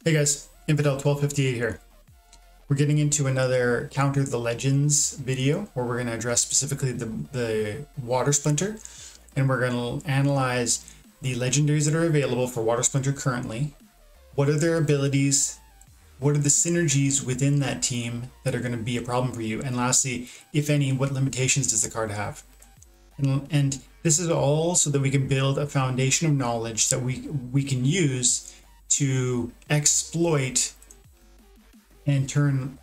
Hey guys, Infidel1258 here. We're getting into another Counter the Legends video where we're going to address specifically the Water Splinter, and we're going to analyze the legendaries that are available for Water Splinter currently. What are their abilities? What are the synergies within that team that are going to be a problem for you? And lastly, if any, what limitations does the card have? And this is all so that we can build a foundation of knowledge that we can use to exploit and turn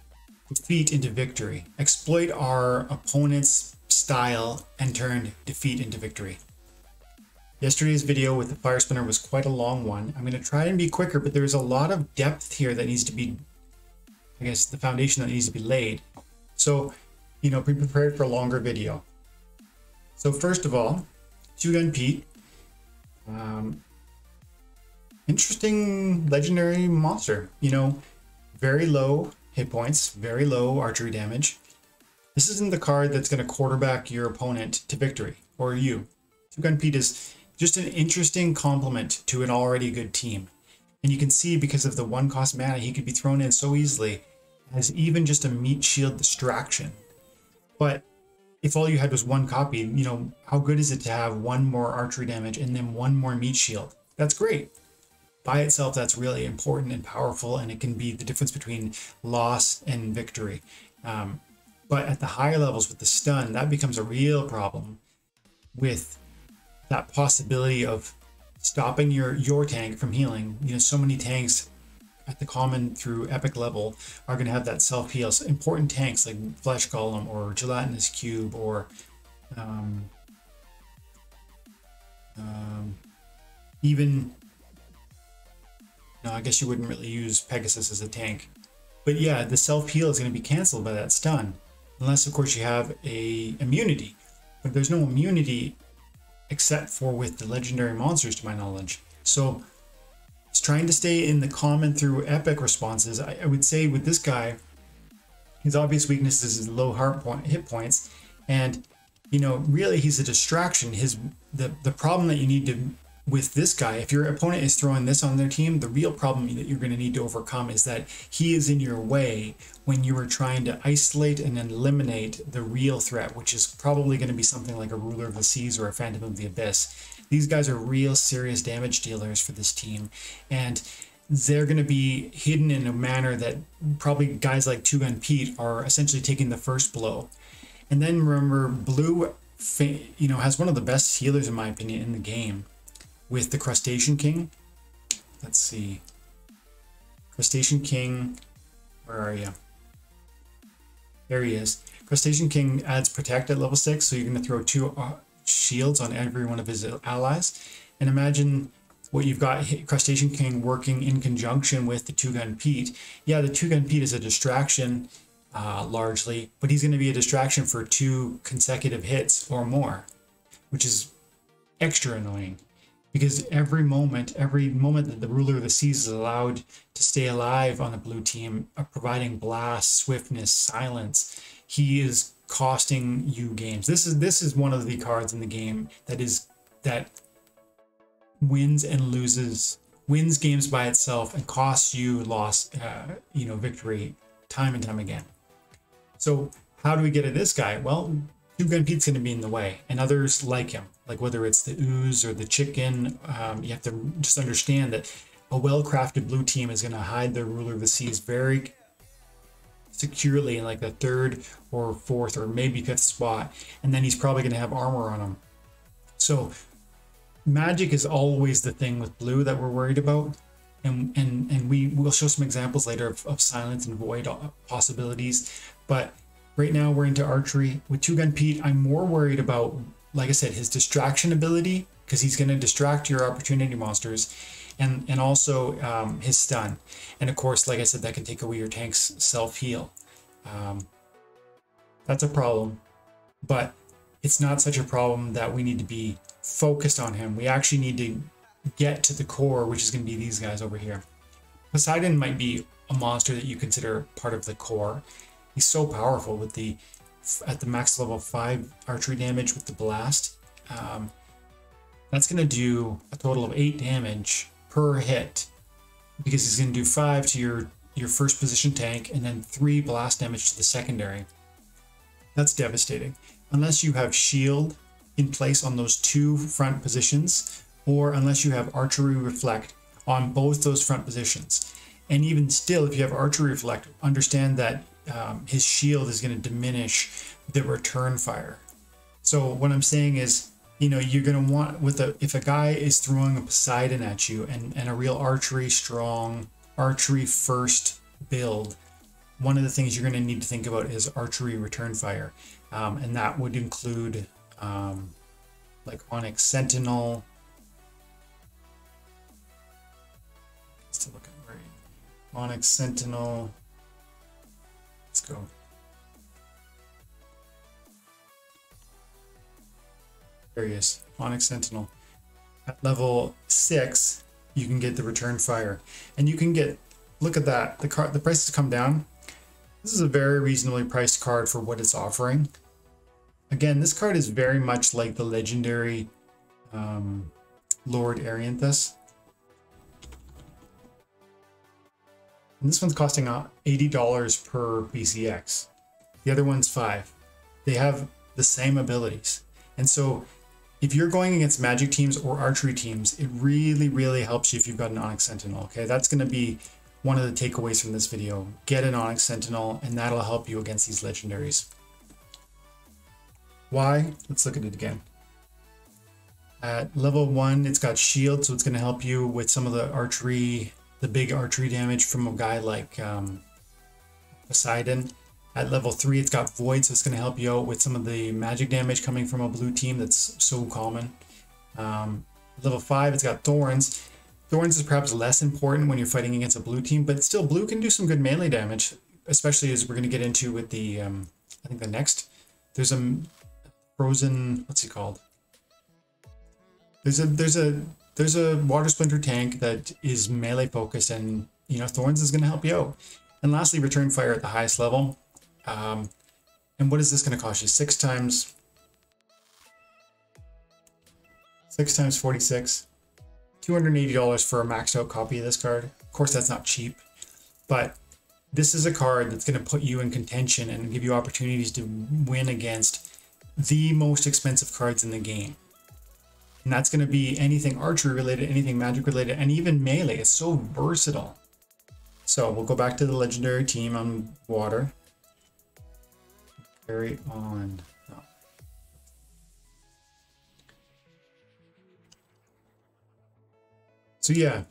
defeat into victory. Exploit our opponent's style and turn defeat into victory. Yesterday's video with the Fire Splinter was quite a long one. I'm going to try and be quicker, but there's a lot of depth here that needs to be, I guess, the foundation that needs to be laid. So, be prepared for a longer video. So first of all, Two Gun Pete. Interesting legendary monster, very low hit points, very low archery damage. This isn't the card that's going to quarterback your opponent to victory, or you. Two Gun Pete is just an interesting complement to an already good team. And you can see because of the 1-cost mana, he could be thrown in so easily as even just a meat shield distraction. But if all you had was one copy, how good is it to have one more archery damage and then one more meat shield? That's great. By itself, that's really important and powerful, and it can be the difference between loss and victory. But at the higher levels with the stun, that becomes a real problem with that possibility of stopping your tank from healing. So many tanks at the common through epic level are going to have that self-heal. So important tanks like Flesh Golem or Gelatinous Cube or even... No, I guess you wouldn't really use Pegasus as a tank. But yeah, the self-heal is going to be canceled by that stun. Unless, of course, you have a immunity. But there's no immunity except for with the legendary monsters, to my knowledge. So it's trying to stay in the common through epic responses. I would say with this guy, his obvious weakness is his low hit points. And, really he's a distraction. The problem that you need to... With this guy, if your opponent is throwing this on their team, the real problem that you're going to need to overcome is that he is in your way when you are trying to isolate and eliminate the real threat, which is probably going to be something like a Ruler of the Seas or a Phantom of the Abyss. These guys are real serious damage dealers for this team, and they're going to be hidden in a manner that probably guys like Two Gun Pete are essentially taking the first blow. And then remember, Blue, has one of the best healers in my opinion in the game. With the Crustacean King. Let's see. Crustacean King, where are you? There he is. Crustacean King adds Protect at level 6, so you're going to throw 2 shields on every one of his allies. And imagine what you've got, Crustacean King working in conjunction with the Two Gun Pete. Yeah, the Two Gun Pete is a distraction, largely, but he's going to be a distraction for 2 consecutive hits or more, which is extra annoying. Because every moment that the Ruler of the Seas is allowed to stay alive on a blue team, providing blast, swiftness, silence, he is costing you games. This is one of the cards in the game that wins and loses, wins games by itself and costs you victory time and time again. So how do we get at this guy? Well, Two Gun Pete's going to be in the way, and others like him, like whether it's the Ooze or the Chicken. You have to just understand that a well-crafted blue team is going to hide the Ruler of the Seas very securely in like the 3rd or 4th or maybe 5th spot, and then he's probably going to have armor on him. So magic is always the thing with blue that we're worried about, and we'll show some examples later of silence and void possibilities, but right now we're into archery. With Two Gun Pete, I'm more worried about, like I said, his distraction ability, because he's going to distract your opportunity monsters, and also his stun. And of course, like I said, that can take away your tank's self-heal. That's a problem, but it's not such a problem that we need to be focused on him. We actually need to get to the core, which is going to be these guys over here. Poseidon might be a monster that you consider part of the core. He's so powerful with at the max level 5 archery damage with the blast. That's going to do a total of 8 damage per hit because he's going to do 5 to your first position tank and then 3 blast damage to the secondary. That's devastating. Unless you have shield in place on those 2 front positions, or unless you have archery reflect on both those front positions. And even still, if you have archery reflect, understand that his shield is going to diminish the return fire. So what I'm saying is, you know, you're going to want, if a guy is throwing a Poseidon at you and a real archery strong, archery first build, one of the things you're going to need to think about is archery return fire. And that would include like Onyx Sentinel. Let's look at where Onyx Sentinel. Let's go. There he is, Onyx Sentinel. At level 6, you can get the return fire, and you can get. Look at that. The price has come down. This is a very reasonably priced card for what it's offering. Again, this card is very much like the legendary Lord Arianthus. And this one's costing $80 per BCX. The other one's $5. They have the same abilities. And so if you're going against magic teams or archery teams, it really, really helps you if you've got an Onyx Sentinel. Okay, that's going to be one of the takeaways from this video. Get an Onyx Sentinel, and that'll help you against these legendaries. Why? Let's look at it again. At level 1, it's got shield, so it's going to help you with some of the archery, the big archery damage from a guy like Poseidon. At level 3, it's got void, so it's going to help you out with some of the magic damage coming from a blue team that's so common. Level 5, it's got thorns. Thorns is perhaps less important when you're fighting against a blue team, but still blue can do some good melee damage, especially as we're going to get into with the, I think the next, there's a frozen, what's he called? There's a water splinter tank that is melee focused, and you know, thorns is going to help you out. And lastly, return fire at the highest level. And what is this going to cost you? 6 times 46, $280 for a maxed out copy of this card. Of course, that's not cheap, but this is a card that's going to put you in contention and give you opportunities to win against the most expensive cards in the game. And that's going to be anything archery related, anything magic related, and even melee. It's so versatile. So we'll go back to the legendary team on water. Carry on. Oh. So yeah,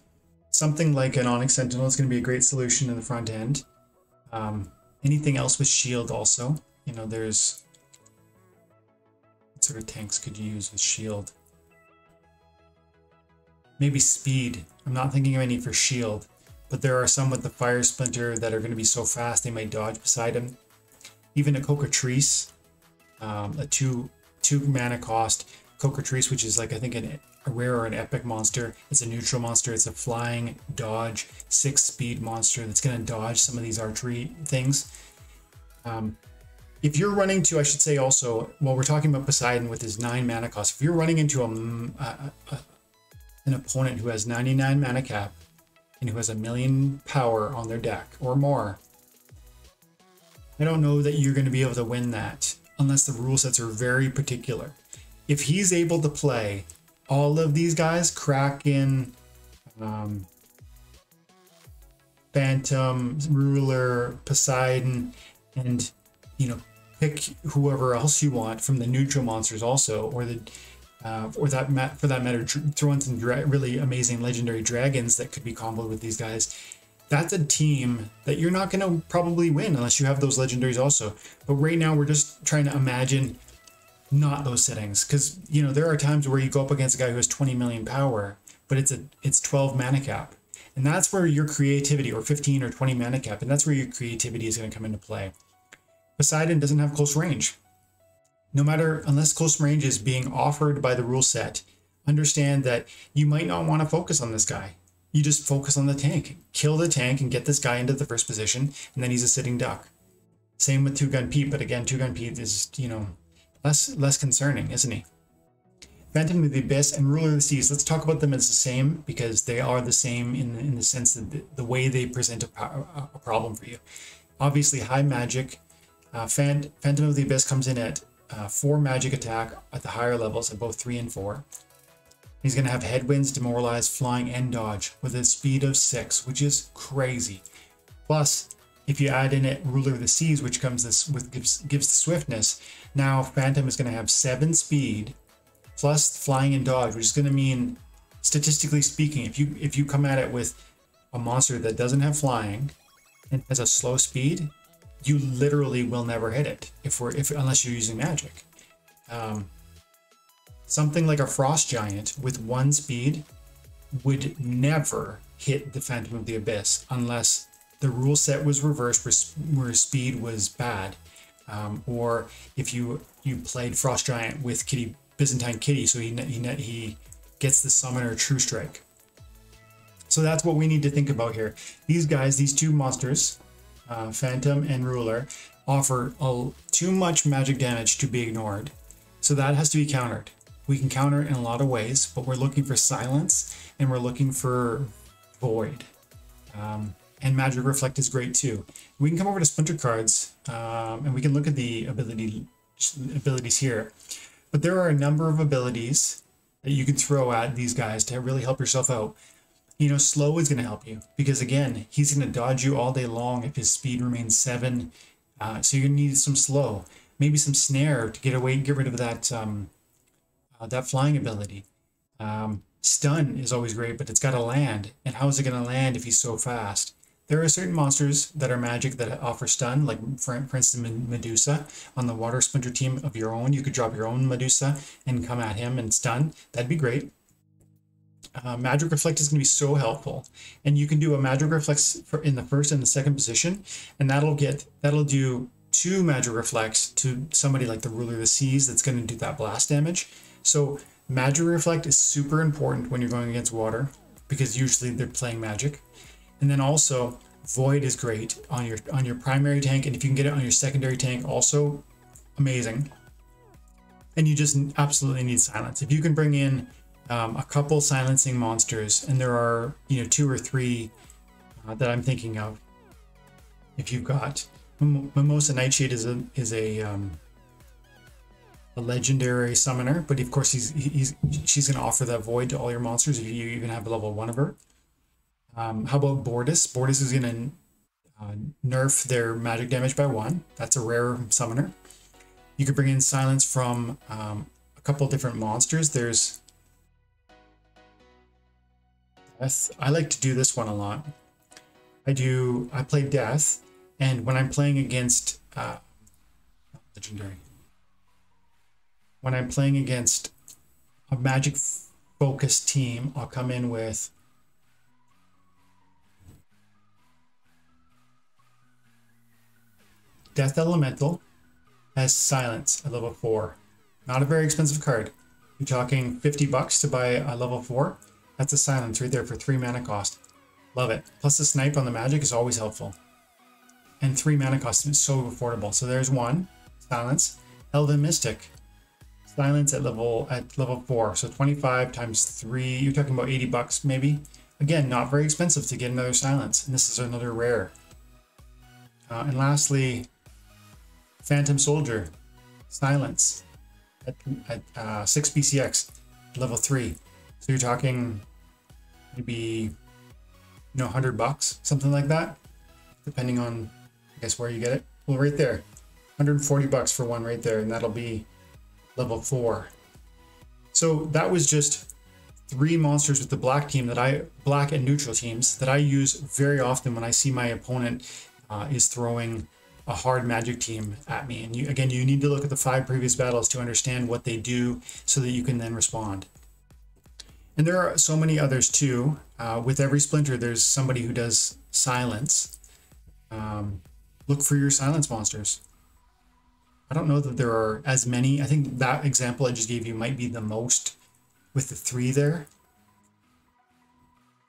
something like an Onyx Sentinel is going to be a great solution in the front end. Anything else with shield also. You know, there's... What sort of tanks could you use with shield? Maybe speed. I'm not thinking of any for shield, but there are some with the Fire Splinter that are going to be so fast they might dodge beside him. Even a Cockatrice, a two mana cost Cockatrice, which is like, I think a rare or an epic monster. It's a neutral monster. It's a flying dodge 6 speed monster that's going to dodge some of these archery things. If you're running to, I should say also, while we're talking about Poseidon with his 9 mana cost, if you're running into an opponent who has 99 mana cap and who has 1,000,000 power on their deck or more, I don't know that you're going to be able to win that unless the rule sets are very particular. If he's able to play all of these guys, Kraken, Phantom, Ruler, Poseidon, and you know, pick whoever else you want from the neutral monsters also, or the for that matter, throw in some really amazing legendary dragons that could be comboed with these guys. That's a team that you're not going to probably win unless you have those legendaries also. But right now we're just trying to imagine not those settings, because you know, there are times where you go up against a guy who has 20 million power, but it's 12 mana cap, and that's where your creativity, or 15 or 20 mana cap, and that's where your creativity is going to come into play. Poseidon doesn't have close range. No matter, unless close range is being offered by the rule set, understand that you might not want to focus on this guy. You just focus on the tank. Kill the tank and get this guy into the first position, and then he's a sitting duck. Same with Two Gun Pete, but again, Two Gun Pete is, you know, less concerning, isn't he? Phantom of the Abyss and Ruler of the Seas. Let's talk about them as the same because they are the same in the sense that the way they present a problem for you. Obviously, high magic. Phantom of the Abyss comes in at 4 magic attack at the higher levels at both 3 and 4. He's going to have headwinds, demoralize, flying, and dodge with a speed of 6, which is crazy. Plus, if you add in it Ruler of the Seas, which comes gives the swiftness, now Phantom is going to have 7 speed plus flying and dodge, which is going to mean, statistically speaking, if you come at it with a monster that doesn't have flying and has a slow speed, you literally will never hit it unless you're using magic. Something like a Frost Giant with 1 speed would never hit the Phantom of the Abyss unless the rule set was reversed where speed was bad, or if you played Frost Giant with Byzantine Kitty, so he gets the Summoner True Strike. So that's what we need to think about here. These guys, these two monsters, Phantom and Ruler, offer too much magic damage to be ignored. So that has to be countered. We can counter it in a lot of ways, but we're looking for silence and we're looking for void. And Magic Reflect is great too. We can come over to Splinter cards and we can look at the abilities here. But there are a number of abilities that you can throw at these guys to really help yourself out. You know, slow is going to help you because, again, he's going to dodge you all day long if his speed remains 7. So you're going to need some slow. Maybe some snare to get rid of that that flying ability. Stun is always great, but it's got to land. And how is it going to land if he's so fast? There are certain monsters that are magic that offer stun, like for instance Medusa. On the Water Splinter team of your own, you could drop your own Medusa and come at him and stun. That'd be great. Magic Reflect is going to be so helpful, and you can do a Magic Reflect in the first and the second position, and that'll do 2 Magic Reflects to somebody like the Ruler of the Seas that's going to do that blast damage. So Magic Reflect is super important when you're going against water because usually they're playing magic. And then also Void is great on your primary tank, and if you can get it on your secondary tank, also amazing. And you just absolutely need silence. If you can bring in a couple silencing monsters, and there are 2 or 3 that I'm thinking of. If you've got Mimosa Nightshade is a legendary summoner, but of course she's going to offer that void to all your monsters if you even have a level 1 of her. How about Bordis? Bordis is going to nerf their magic damage by 1. That's a rare summoner. You could bring in silence from a couple different monsters. There's Death. I like to do this one a lot. I play Death, and when I'm playing against legendary, when I'm playing against a magic focused team, I'll come in with Death Elemental has silence at level 4. Not a very expensive card. You're talking $50 to buy a level 4. That's a silence right there for 3 mana cost. Love it. Plus the snipe on the magic is always helpful. And 3 mana cost is so affordable. So there's 1. Silence. Elven Mystic. Silence at level 4. So 25 times 3. You're talking about $80 maybe. Again, not very expensive to get another silence. And this is another rare. And lastly, Phantom Soldier. Silence. At 6 BCX. Level 3. So you're talking maybe $100, something like that, depending on I guess where you get it. Well, right there, $140 for one right there, and that'll be level 4. So that was just 3 monsters with the black team black and neutral teams that I use very often when I see my opponent is throwing a hard magic team at me. And you need to look at the 5 previous battles to understand what they do so that you can then respond. And there are so many others too. With every Splinter, there's somebody who does silence. Look for your silence monsters. I don't know that there are as many. I think that example I just gave you might be the most with the 3 there.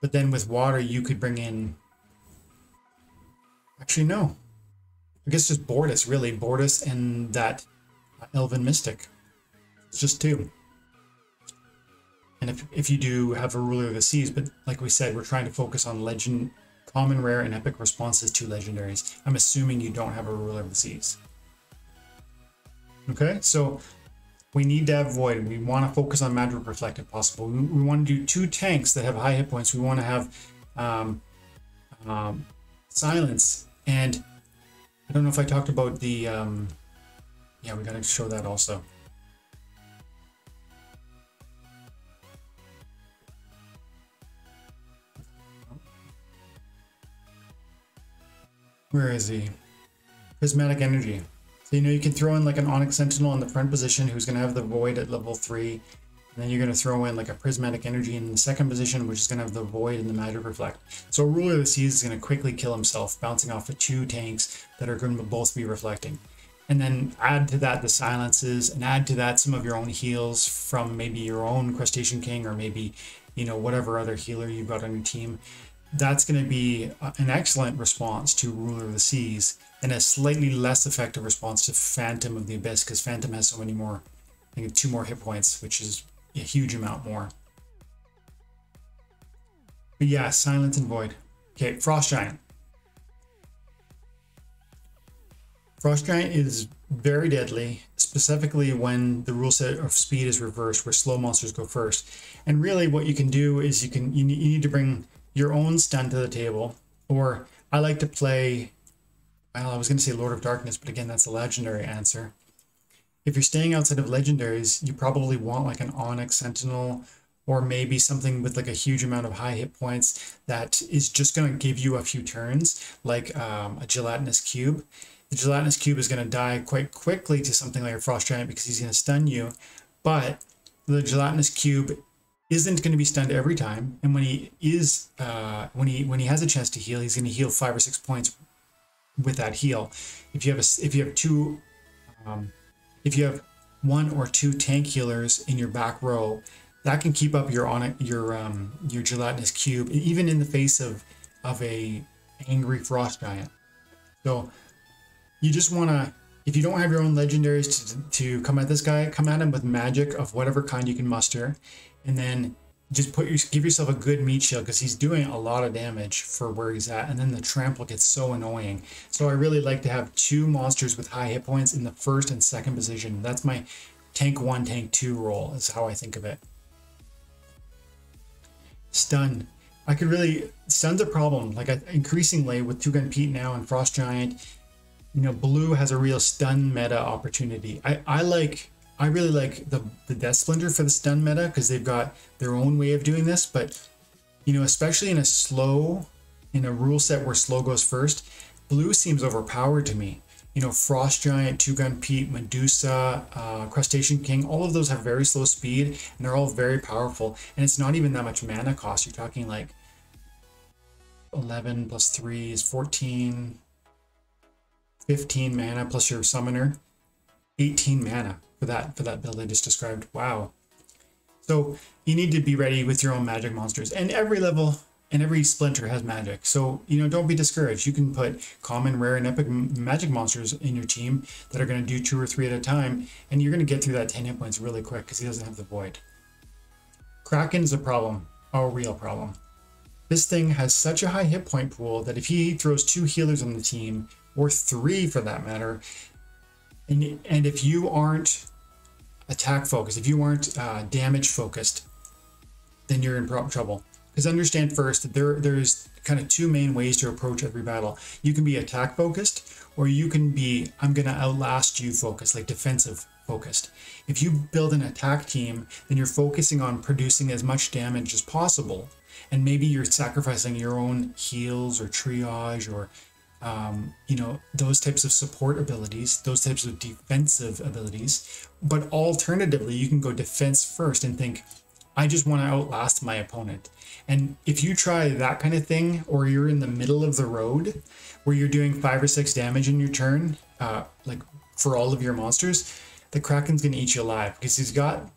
But then with water, you could bring in... Actually, no. I guess just Bordis, really. Bordis and that Elven Mystic. It's just 2. And if you do have a Ruler of the Seas, but like we said, we're trying to focus on legend, common, rare, and epic responses to legendaries. I'm assuming you don't have a Ruler of the Seas. Okay, so we need to have Void. We want to focus on Magic Reflect if possible. We want to do 2 tanks that have high hit points. We want to have Silence. And I don't know if I talked about the... yeah, we got to show that also. Where is he? Prismatic Energy. So, you know, you can throw in like an Onyx Sentinel in the front position who's going to have the Void at level 3. And then you're going to throw in like a Prismatic Energy in the second position, which is going to have the Void and the Magic Reflect. So Ruler of the Seas is going to quickly kill himself, bouncing off of 2 tanks that are going to both be reflecting. And then add to that the silences, and add to that some of your own heals from maybe your own Crustacean King, or maybe, you know, whatever other healer you've got on your team. That's going to be an excellent response to Ruler of the Seas, and a slightly less effective response to Phantom of the Abyss, because Phantom has so many more, I think 2 more hit points, which is a huge amount more. But yeah, Silence and Void. Okay, Frost Giant. Frost Giant is very deadly, specifically when the rule set of speed is reversed, where slow monsters go first. And really what you can do is you need to bring your own stun to the table, or I like to play, well, I was going to say Lord of Darkness, but again, that's a legendary answer. If you're staying outside of legendaries, you probably want like an Onyx Sentinel, or maybe something with like a huge amount of high hit points that is just going to give you a few turns, like a Gelatinous Cube. The Gelatinous Cube is going to die quite quickly to something like a Frost Giant because he's going to stun you, but the Gelatinous Cube isn't going to be stunned every time, and when he is when he has a chance to heal, he's going to heal 5 or 6 points with that heal. If you have 1 or 2 tank healers in your back row, that can keep up your Gelatinous Cube even in the face of a angry Frost Giant. So you just want to, if you don't have your own legendaries to come at this guy, come at him with magic of whatever kind you can muster, and then just give yourself a good meat shield, because he's doing a lot of damage for where he's at, and then the trample gets so annoying. So I really like to have 2 monsters with high hit points in the first and second position. That's my tank 1, tank 2 role, is how I think of it. Stun. Stun's a problem. Like increasingly with 2-Gun Pete now and Frost Giant, you know, blue has a real stun meta opportunity. I really like the Death Splinter for the stun meta, because they've got their own way of doing this. But, you know, especially in a rule set where slow goes first, blue seems overpowered to me. You know, Frost Giant, 2-Gun Pete, Medusa, Crustacean King, all of those have very slow speed, and they're all very powerful. And it's not even that much mana cost. You're talking like 11 plus 3 is 14, 15 mana plus your summoner, 18 mana for that build I just described. Wow. So you need to be ready with your own magic monsters, and every level and every splinter has magic. So, you know, don't be discouraged. You can put common, rare, and epic magic monsters in your team that are going to do 2 or 3 at a time, and you're going to get through that 10 hit points really quick because he doesn't have the Void. Kraken's a problem, a real problem. This thing has such a high hit point pool that if he throws 2 healers on the team, or 3 for that matter, and if you aren't attack focused, if you aren't damage focused, then you're in trouble. Because understand first that there's kind of 2 main ways to approach every battle. You can be attack focused, or you can be I'm gonna outlast you focused, like defensive focused. If you build an attack team, then you're focusing on producing as much damage as possible, and maybe you're sacrificing your own heals or triage or you know, those types of support abilities, those types of defensive abilities. But alternatively, you can go defense first and think, I just want to outlast my opponent. And if you try that kind of thing, or you're in the middle of the road where you're doing 5 or 6 damage in your turn, like for all of your monsters, the Kraken's going to eat you alive, because he's got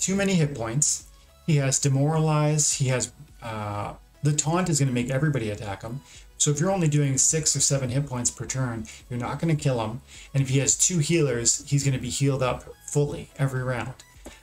too many hit points. He has Demoralize. He has the Taunt is going to make everybody attack him. So if you're only doing 6 or 7 hit points per turn, you're not going to kill him. And if he has 2 healers, he's going to be healed up fully every round.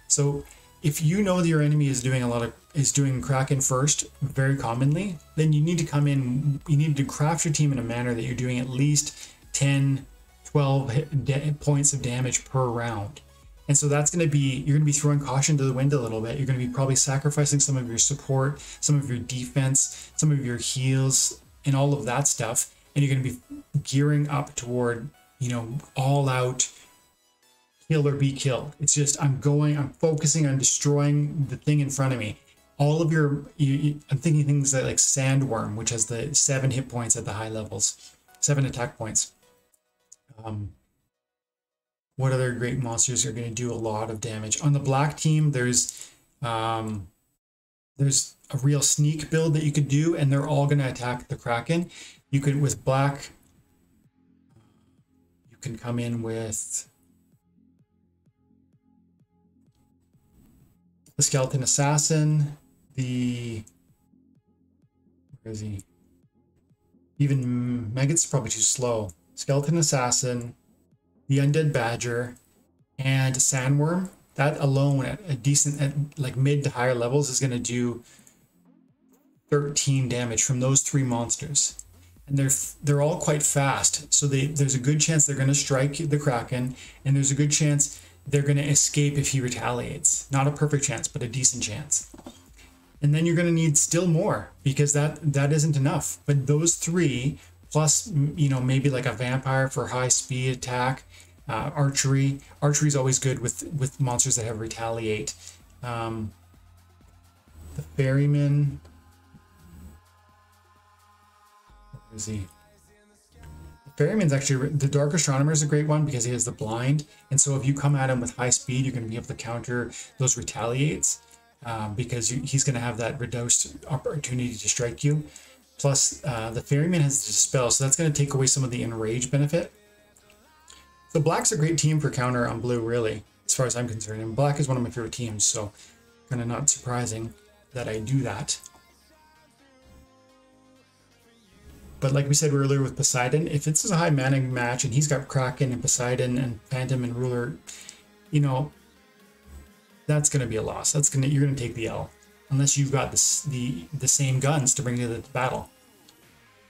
So if you know that your enemy is doing Kraken first, very commonly, then you need to come in, you need to craft your team in a manner that you're doing at least 10, 12 points of damage per round. And so that's going to be, you're going to be throwing caution to the wind a little bit. You're going to be probably sacrificing some of your support, some of your defense, some of your heals, and all of that stuff. And you're going to be gearing up toward, you know, all out kill or be killed. It's just, I'm focusing on destroying the thing in front of me. All of your, I'm thinking things like Sandworm, which has the 7 hit points at the high levels, 7 attack points. What other great monsters are going to do a lot of damage? On the black team, there's a real sneak build that you could do, and they're all going to attack the Kraken. You could, with black, you can come in with the Skeleton Assassin, where is he? Even Megget's probably too slow. Skeleton Assassin, the Undead Badger, and Sandworm. That alone at a decent, at like mid to higher levels, is going to do 13 damage from those 3 monsters. And they're all quite fast, so there's a good chance they're going to strike the Kraken, and there's a good chance they're going to escape if he retaliates. Not a perfect chance, but a decent chance. And then you're going to need still more, because that isn't enough. But those 3, plus, you know, maybe like a vampire for high speed attack, archery. Archery is always good with monsters that have retaliate. The ferryman. Where is he? The ferryman's actually, the Dark Astronomer is a great one because he has the blind, and so if you come at him with high speed, you're going to be able to counter those retaliates, because he's going to have that reduced opportunity to strike you. Plus, the ferryman has Dispel, so that's going to take away some of the enrage benefit. So black's a great team for counter on blue, really, as far as I'm concerned. And black is one of my favorite teams, so kind of not surprising that I do that. But like we said earlier with Poseidon, if it's a high mana match and he's got Kraken and Poseidon and Phantom and Ruler, you know, that's going to be a loss. You're going to take the L, unless you've got the same guns to bring to the battle.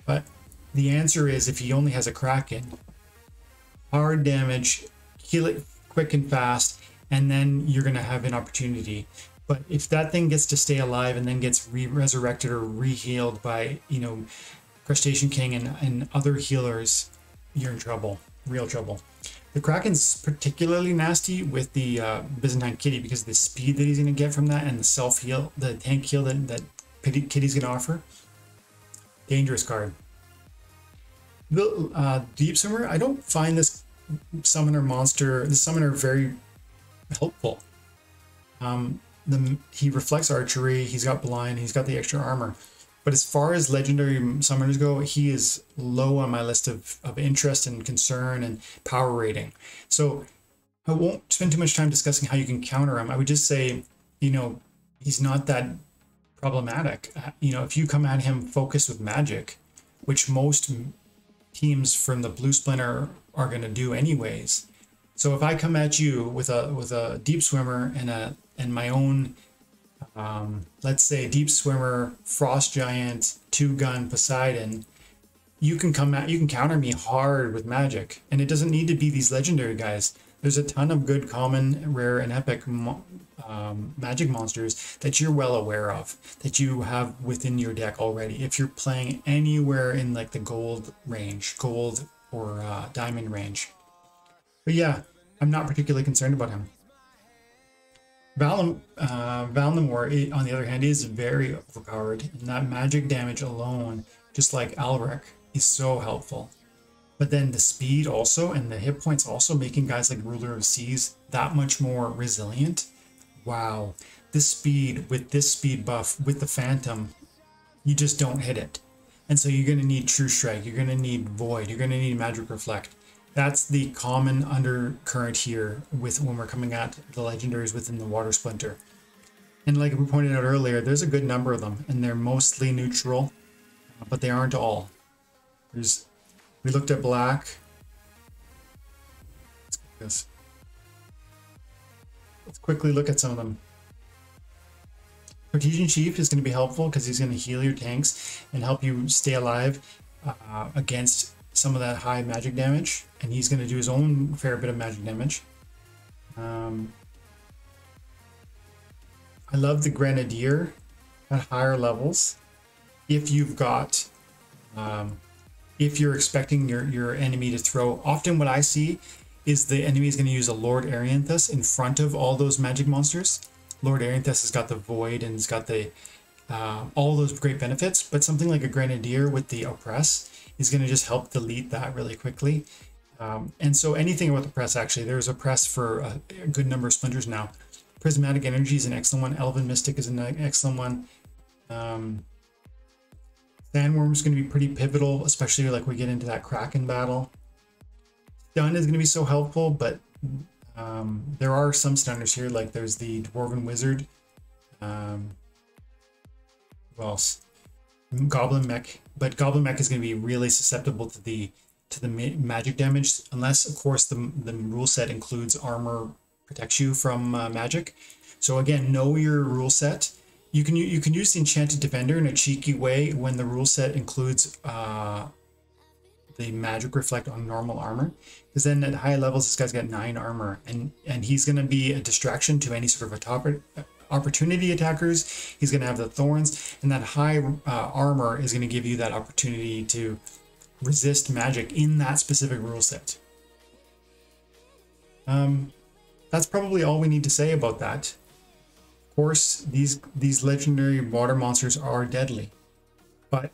But the answer is, if he only has a Kraken, hard damage, kill it quick and fast, and then you're going to have an opportunity. But if that thing gets to stay alive and then gets resurrected or re-healed by, you know, Crustacean King and other healers, you're in trouble, real trouble. The Kraken's particularly nasty with the Byzantine Kitty because of the speed that he's going to get from that and the self-heal, the tank heal that Kitty's going to offer. Dangerous card. The Deep Swimmer, I don't find this summoner very helpful. He reflects archery, he's got blind, he's got the extra armor. But as far as legendary summoners go, he is low on my list of interest and concern and power rating. So I won't spend too much time discussing how you can counter him. I would just say, you know, he's not that problematic. You know, if you come at him focused with magic, which most teams from the Blue Splinter are going to do anyways. So if I come at you with a Deep Swimmer and my own, let's say Deep Swimmer, Frost Giant, 2-gun Poseidon, you can counter me hard with magic, and it doesn't need to be these legendary guys. There's a ton of good common, rare, and epic magic monsters that you're well aware of, that you have within your deck already. If you're playing anywhere in like the gold range, gold or diamond range. But yeah, I'm not particularly concerned about him. Valnamor, on the other hand, is very overpowered, and that magic damage alone, just like Alric, is so helpful. But then the speed also, and the hit points also, making guys like Ruler of Seas that much more resilient. Wow, this speed, with this speed buff, with the Phantom, you just don't hit it. And so you're going to need True Strike, you're going to need Void, you're going to need Magic Reflect. That's the common undercurrent here when we're coming at the legendaries within the Water Splinter. And like we pointed out earlier, there's a good number of them, and they're mostly neutral, but they aren't all. We looked at black. Let's quickly look at some of them. Cartesian Chief is going to be helpful because he's going to heal your tanks and help you stay alive against some of that high magic damage. And he's going to do his own fair bit of magic damage. I love the Grenadier at higher levels. If you've got, if you're expecting your enemy to throw, often what I see is the enemy is going to use a Lord Arianthus in front of all those magic monsters. Lord Arianthus has got the Void and it's got the all those great benefits, but something like a Grenadier with the Oppress is going to just help delete that really quickly. And so anything about the press, actually, there's a press for a good number of splinters now. Prismatic Energy is an excellent one. Elven Mystic is an excellent one. Sandworm is going to be pretty pivotal, especially like we get into that Kraken battle. Stun is going to be so helpful, but there are some stunners here, like there's the Dwarven Wizard. Who else? Goblin Mech, but Goblin Mech is going to be really susceptible to the magic damage, unless of course the rule set includes armor protects you from magic. So again, know your rule set. You can use the Enchanted Defender in a cheeky way when the rule set includes the magic reflect on normal armor, because then at high levels this guy's got 9 armor, and he's going to be a distraction to any sort of opportunity attackers. He's going to have the thorns, and that high armor is going to give you that opportunity to resist magic in that specific rule set. That's probably all we need to say about that. Of course, these legendary water monsters are deadly, but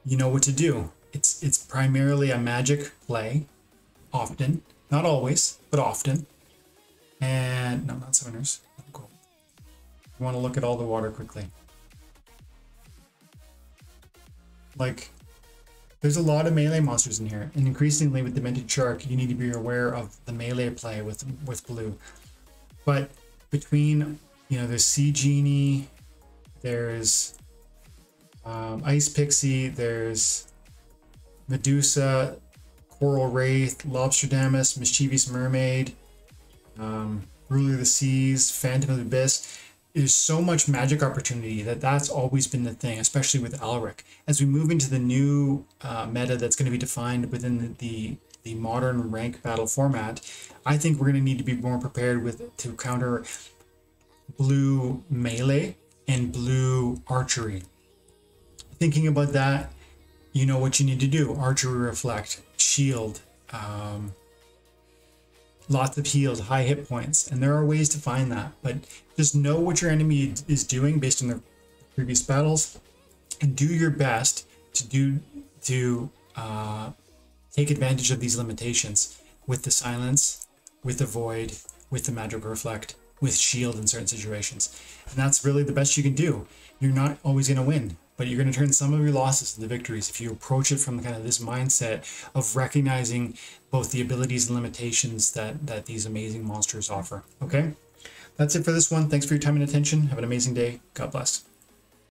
you know what to do. It's primarily a magic play, often, not always, but often. And no, not summoners. Cool. You want to look at all the water quickly. Like, there's a lot of melee monsters in here, and increasingly with Demented Shark, you need to be aware of the melee play with blue. But between, you know, there's Sea Genie, there's Ice Pixie, there's Medusa, Coral Wraith, Lobsterdamus, Mischievous Mermaid, Ruler of the Seas, Phantom of the Abyss. There's so much magic opportunity that's always been the thing, especially with Alaric. As we move into the new meta that's going to be defined within the modern rank battle format, I think we're going to need to be more prepared to counter blue melee and blue archery. Thinking about that, you know what you need to do. Archery reflect, shield, lots of heals, high hit points, and there are ways to find that, but just know what your enemy is doing based on their previous battles, and do your best to take advantage of these limitations with the silence, with the void, with the magic reflect, with shield in certain situations. And that's really the best you can do. You're not always going to win, but you're going to turn some of your losses into victories if you approach it from kind of this mindset of recognizing both the abilities and limitations that these amazing monsters offer. Okay, that's it for this one. Thanks for your time and attention. Have an amazing day. God bless.